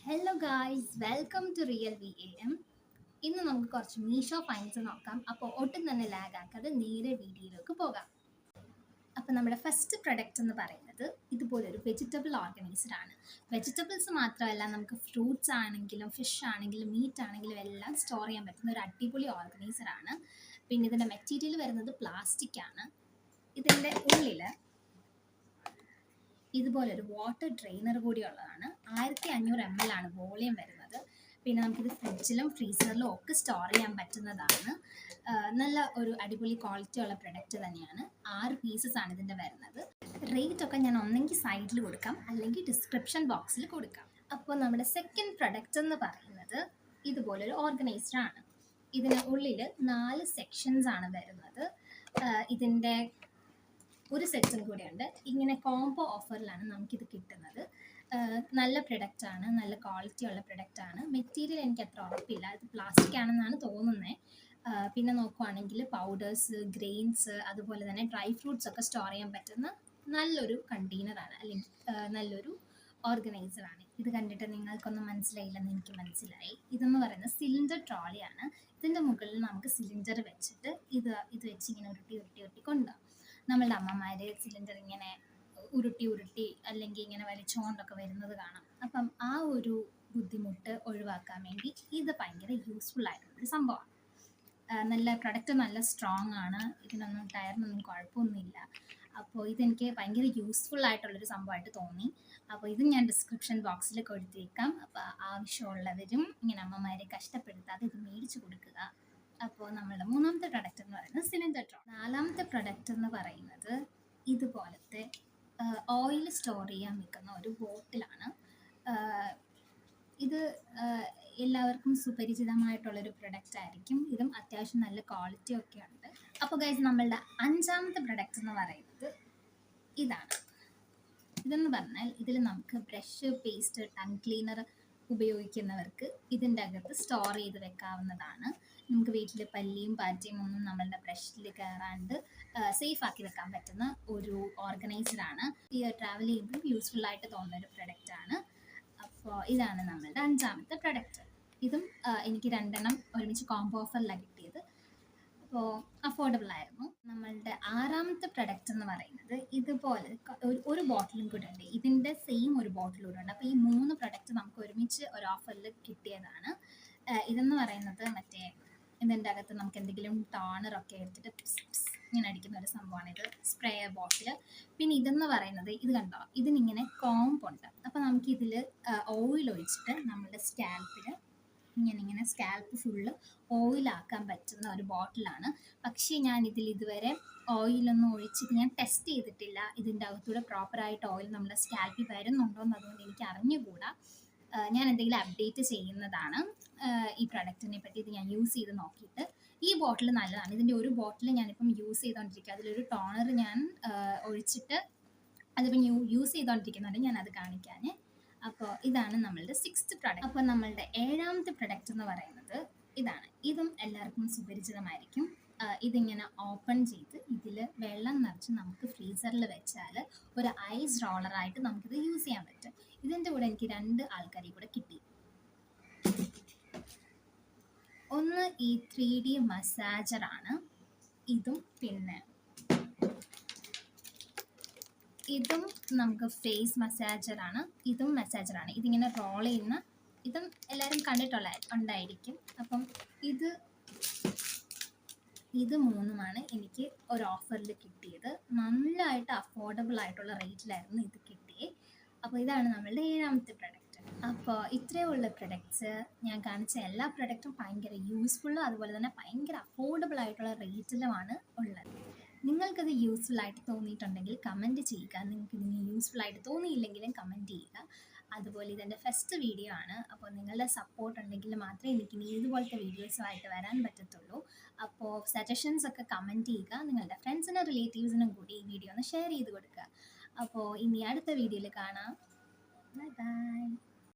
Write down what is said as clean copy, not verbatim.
Hello guys, welcome to real VAM. ഇന്ന് നമുക്ക് കുറച്ച് മീഷോ ഫൈൻസ് നോക്കാം. അപ്പോൾ ഒട്ടും തന്നെ ലാഗ് ആക്കാതെ നേരെ വീഡിയോയിലേക്ക് പോകാം. അപ്പോൾ നമ്മുടെ ഫസ്റ്റ് പ്രൊഡക്റ്റ് എന്ന് പറയുന്നത് ഇതുപോലൊരു വെജിറ്റബിൾ ഓർഗനൈസർ ആണ്. വെജിറ്റബിൾസ് മാത്രമല്ല, നമുക്ക് ഫ്രൂട്ട്സ് ആണെങ്കിലും ഫിഷ് ആണെങ്കിലും മീറ്റ് ആണെങ്കിലും എല്ലാം സ്റ്റോർ ചെയ്യാൻ പറ്റുന്ന ഒരു അടിപൊളി ഓർഗനൈസർ ആണ്. പിന്നെ ഇതിൻ്റെ മെറ്റീരിയൽ വരുന്നത് പ്ലാസ്റ്റിക് ആണ്. ഇതിൻ്റെ ഉള്ളിൽ ഇതുപോലൊരു വാട്ടർ ഡ്രെയിനർ കൂടി ഉള്ളതാണ്. 1500 ml ആണ് വോളിയം വരുന്നത്. പിന്നെ നമുക്കിത് ഫ്രിഡ്ജിലും ഫ്രീസറിലും ഒക്കെ സ്റ്റോർ ചെയ്യാൻ പറ്റുന്നതാണ്. നല്ല ഒരു അടിപൊളി ക്വാളിറ്റി ഉള്ള പ്രൊഡക്റ്റ് തന്നെയാണ്. 6 പീസസ് ആണ് ഇതിൻ്റെ വരുന്നത്. റേറ്റ് ഒക്കെ ഞാൻ ഒന്നെങ്കിൽ സൈഡിൽ കൊടുക്കാം, അല്ലെങ്കിൽ ഡിസ്ക്രിപ്ഷൻ ബോക്സിൽ കൊടുക്കാം. അപ്പോൾ നമ്മുടെ സെക്കൻഡ് പ്രൊഡക്റ്റ് എന്ന് പറയുന്നത് ഇതുപോലൊരു ഓർഗനൈസർ ആണ്. ഇതിന് ഉള്ളിൽ 4 സെക്ഷൻസ് ആണ് വരുന്നത്. ഇതിൻ്റെ ഒരു സെക്ഷൻ കൂടിയുണ്ട്. ഇങ്ങനെ കോംബോ ഓഫറിലാണ് നമുക്കിത് കിട്ടുന്നത്. നല്ല പ്രൊഡക്റ്റാണ്, നല്ല ക്വാളിറ്റി ഉള്ള പ്രൊഡക്റ്റാണ്. മെറ്റീരിയൽ എനിക്ക് അത്ര ഉറപ്പില്ല, ഇത് പ്ലാസ്റ്റിക് ആണെന്നാണ് തോന്നുന്നത്. പിന്നെ നോക്കുവാണെങ്കിൽ പൗഡേഴ്സ്, ഗ്രെയിൻസ്, അതുപോലെ തന്നെ ഡ്രൈ ഫ്രൂട്ട്സ് ഒക്കെ സ്റ്റോർ ചെയ്യാൻ പറ്റുന്ന നല്ലൊരു കണ്ടെയ്നറാണ്, അല്ലെങ്കിൽ നല്ലൊരു ഓർഗനൈസറാണ്. ഇത് കണ്ടിട്ട് നിങ്ങൾക്കൊന്നും മനസ്സിലായില്ലെന്ന് എനിക്ക് മനസ്സിലായി. ഇതെന്ന് പറയുന്നത് സിലിണ്ടർ ട്രോളിയാണ്. ഇതിൻ്റെ മുകളിൽ നമുക്ക് സിലിണ്ടർ വെച്ചിട്ട് ഇത് വെച്ച് ഇങ്ങനെ ഉരുട്ടി കൊണ്ടുപോകാം. നമ്മളുടെ അമ്മമാർ സിലിണ്ടർ ഇങ്ങനെ ഉരുട്ടി അല്ലെങ്കിൽ ഇങ്ങനെ വലിച്ചുകൊണ്ടൊക്കെ വരുന്നത് കാണാം. അപ്പം ആ ഒരു ബുദ്ധിമുട്ട് ഒഴിവാക്കാൻ വേണ്ടി ഇത് ഭയങ്കര യൂസ്ഫുൾ ആയിട്ടുള്ളൊരു സംഭവമാണ്. നല്ല പ്രൊഡക്റ്റ് നല്ല സ്ട്രോങ് ആണ്. ഇതിനൊന്നും ടയറിനൊന്നും കുഴപ്പമൊന്നുമില്ല. അപ്പോൾ ഇതെനിക്ക് ഭയങ്കര യൂസ്ഫുൾ ആയിട്ടുള്ളൊരു സംഭവമായിട്ട് തോന്നി. അപ്പോൾ ഇത് ഞാൻ ഡിസ്ക്രിപ്ഷൻ ബോക്സിൽ കൊടുത്തേക്കാം. അപ്പോൾ ആവശ്യമുള്ളവരും ഇങ്ങനെ അമ്മമാരെ കഷ്ടപ്പെടുത്താതെ ഇത് മേടിച്ച് കൊടുക്കുക. അപ്പോൾ നമ്മളുടെ മൂന്നാമത്തെ പ്രൊഡക്റ്റ് എന്ന് പറയുന്നത് സിലിണ്ടർ ട്രോൾ. നാലാമത്തെ പ്രൊഡക്റ്റ് എന്ന് പറയുന്നത് ഇതുപോലത്തെ ഓയിൽ സ്റ്റോർ ചെയ്യാൻ വെക്കുന്ന ഒരു ബോട്ടിലാണ്. ഇത് എല്ലാവർക്കും സുപരിചിതമായിട്ടുള്ളൊരു പ്രൊഡക്റ്റ് ആയിരിക്കും. ഇതും അത്യാവശ്യം നല്ല ക്വാളിറ്റി ഒക്കെ ഉണ്ട്. അപ്പോൾ ഗൈസ്, നമ്മളുടെ അഞ്ചാമത്തെ പ്രൊഡക്റ്റ് എന്ന് പറയുന്നത് ഇതാണ്. ഇതെന്ന് പറഞ്ഞാൽ ഇതിൽ നമുക്ക് ബ്രഷ്, പേസ്റ്റ്, ടങ് ക്ലീനർ ഉപയോഗിക്കുന്നവർക്ക് ഇതിൻ്റെ അകത്ത് സ്റ്റോർ ചെയ്ത് വെക്കാവുന്നതാണ്. നമുക്ക് വീട്ടിൽ പല്ലിയും പാറ്റയും ഒന്നും നമ്മളുടെ ബ്രഷിൽ കയറാണ്ട് സേഫ് ആക്കി വെക്കാൻ പറ്റുന്ന ഒരു ഓർഗനൈസറാണ്. ഈ ട്രാവൽ ചെയ്യുമ്പോൾ യൂസ്ഫുൾ ആയിട്ട് തോന്നുന്ന ഒരു പ്രൊഡക്റ്റാണ്. അപ്പോൾ ഇതാണ് നമ്മളുടെ അഞ്ചാമത്തെ പ്രൊഡക്റ്റ്. ഇതും എനിക്ക് 2 എണ്ണം ഒരുമിച്ച് കോംബോ ഓഫറിലാണ് കിട്ടിയത്. അപ്പോൾ അഫോർഡബിൾ ആയിരുന്നു. നമ്മളുടെ ആറാമത്തെ പ്രൊഡക്റ്റ് എന്ന് പറയുന്നത് ഇതുപോലെ ഒരു ബോട്ടിലും കൂടെ ഉണ്ട്. ഇതിൻ്റെ സെയിം ഒരു ബോട്ടിലും കൂടെ ഉണ്ട്. അപ്പോൾ ഈ 3 പ്രൊഡക്റ്റ് നമുക്ക് ഒരുമിച്ച് ഒരു ഓഫറിൽ കിട്ടിയതാണ്. ഇതെന്ന് പറയുന്നത് മറ്റേ ഇതിൻ്റെ അകത്ത് നമുക്ക് എന്തെങ്കിലും ടോണറൊക്കെ എടുത്തിട്ട് ഇങ്ങനെ അടിക്കുന്ന ഒരു സംഭവമാണ്. ഇത് സ്പ്രേ ബോട്ടിൽ. പിന്നെ ഇതെന്ന് പറയുന്നത് ഇത് കണ്ടോ, ഇതിനിങ്ങനെ കോമ്പുണ്ട്. അപ്പോൾ നമുക്കിതിൽ ഓയിൽ ഒഴിച്ചിട്ട് നമ്മുടെ സ്കാൽപ്പിൽ ഇങ്ങനെ സ്കാൽപ്പ് ഫുള്ള് ഓയിലാക്കാൻ പറ്റുന്ന ഒരു ബോട്ടിലാണ്. പക്ഷേ ഞാൻ ഇതുവരെ ഓയിലൊന്നും ഒഴിച്ചിട്ട് ഞാൻ ടെസ്റ്റ് ചെയ്തിട്ടില്ല. ഇതിൻ്റെ അകത്തൂടെ പ്രോപ്പറായിട്ട് ഓയിൽ നമ്മുടെ സ്കാൽപ്പിൽ വരുന്നുണ്ടോയെന്ന് അതുകൊണ്ട് എനിക്ക് അറിഞ്ഞുകൂടാ. ഞാൻ എന്തെങ്കിലും അപ്ഡേറ്റ് ചെയ്യുന്നതാണ് ഈ പ്രൊഡക്റ്റിനെ പറ്റി. ഇത് ഞാൻ യൂസ് ചെയ്ത് നോക്കിയിട്ട് ഈ ബോട്ടിൽ നല്ലതാണ്. ഇതിൻ്റെ ഒരു ബോട്ടിൽ ഞാനിപ്പം യൂസ് ചെയ്തുകൊണ്ടിരിക്കുക. അതിലൊരു ടോണർ ഞാൻ ഒഴിച്ചിട്ട് അതിപ്പം യൂസ് ചെയ്തുകൊണ്ടിരിക്കുന്നുണ്ട്. ഞാനത് കാണിക്കാൻ. അപ്പോൾ ഇതാണ് നമ്മളുടെ 6th പ്രൊഡക്റ്റ്. അപ്പോൾ നമ്മളുടെ 7ാമത്തെ പ്രൊഡക്റ്റ് എന്ന് പറയുന്നത് ഇതാണ്. ഇതും എല്ലാവർക്കും സുപരിചിതമായിരിക്കും. ഇതിങ്ങനെ ഓപ്പൺ ചെയ്ത് ഇതിൽ വെള്ളം നിറച്ച് നമുക്ക് ഫ്രീസറിൽ വെച്ചാൽ ഒരു ഐസ് റോളറായിട്ട് നമുക്കിത് യൂസ് ചെയ്യാൻ പറ്റും. ഇതിൻ്റെ കൂടെ എനിക്ക് 2 ആൾക്കാരെ കൂടെ കിട്ടി. ഒന്ന് ഈ 3D മസാജറാണ്. പിന്നെ ഇതും നമുക്ക് ഫേസ് മസാജറാണ്. ഇതും മസാജറാണ്. ഇതിങ്ങനെ റോൾ ചെയ്യുന്ന, ഇതും എല്ലാവരും ഉണ്ടായിരിക്കും. അപ്പം ഇത് 3ഉമാണ് എനിക്ക് ഒരു ഓഫറിൽ കിട്ടിയത്. നല്ലതായിട്ട് അഫോർഡബിൾ ആയിട്ടുള്ള റേറ്റിലായിരുന്നു ഇത് കിട്ടിയത്. അപ്പോൾ ഇതാണ് നമ്മളുടെ 7ാമത്തെ പ്രൊഡക്റ്റ്. അപ്പോൾ ഇത്രയുള്ള പ്രൊഡക്ട്സ് ഞാൻ കാണിച്ച എല്ലാ പ്രൊഡക്റ്റും ഭയങ്കര യൂസ്ഫുള്ളും അതുപോലെ തന്നെ ഭയങ്കര അഫോർഡബിൾ ആയിട്ടുള്ള റേറ്റിലുമാണ് ഉള്ളത്. നിങ്ങൾക്കത് യൂസ്ഫുൾ ആയിട്ട് തോന്നിയിട്ടുണ്ടെങ്കിൽ കമൻറ്റ് ചെയ്യുക. നിങ്ങൾക്ക് ഇതിന് യൂസ്ഫുൾ ആയിട്ട് തോന്നിയില്ലെങ്കിലും കമൻറ്റ് ചെയ്യുക. അതുപോലെ ഇതെൻ്റെ ഫസ്റ്റ് വീഡിയോ ആണ്. അപ്പോൾ നിങ്ങളുടെ സപ്പോർട്ട് ഉണ്ടെങ്കിൽ മാത്രമേ എനിക്കിനി ഇതുപോലത്തെ വീഡിയോസുമായിട്ട് വരാൻ പറ്റത്തുള്ളൂ. അപ്പോൾ സജഷൻസ് ഒക്കെ കമൻറ്റ് ചെയ്യുക. നിങ്ങളുടെ ഫ്രണ്ട്സിനും റിലേറ്റീവ്സിനും കൂടി ഈ വീഡിയോ ഒന്ന് ഷെയർ ചെയ്ത് കൊടുക്കുക. അപ്പോൾ ഇനി അടുത്ത വീഡിയോയിൽ കാണാം. Bye bye.